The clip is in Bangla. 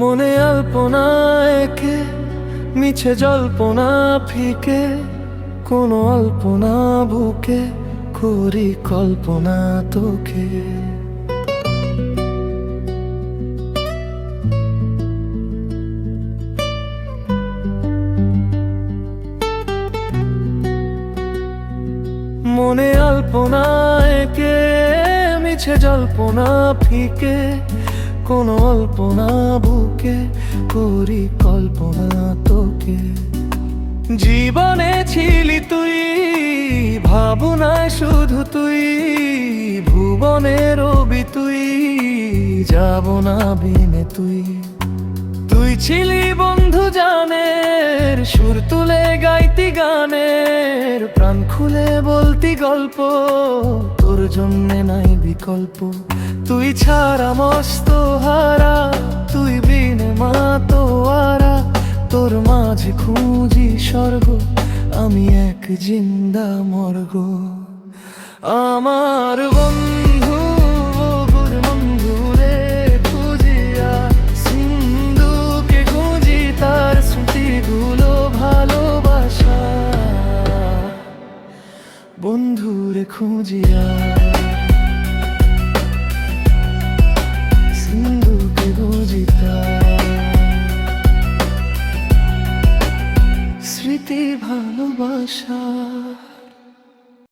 মনে আলপনা এঁকে মিছে জল্পনা ফিকে, কোনো অল্পনা বুকে করি কল্পনা তোকে। মনে আলপনা এঁকে মিছে জল্পনা ফিকে, কোনো অল্পনা বুকে করি কল্পনা তোকে। জীবনে ছিলি তুই, ভাবনায় শুধু তুই, ভুবনের রবি তুই, যাব না বিনে তুই। তুই ছিলি বন্ধু জানের, সুর তুলে গাইতি গানের, প্রাণ খুলে বলতি গল্প, তোর জন্যে নাই বিকল্প। তুই ছাড়া মস্ত হারা, তুই বিনে মাতোয়ারা, তোর মাঝে খুঁজি স্বর্গ, আমি এক জিন্দা মর্গ। আমার বন্ধু বুর বন্ধু রে খুঁজিয়া, সিন্ধুকে খুঁজি তার স্মৃতিগুলো ভালোবাসা, বন্ধুরে খুঁজিয়া সিন্ধুকে খুঁজি তার স্মৃতি ভালোবাসা।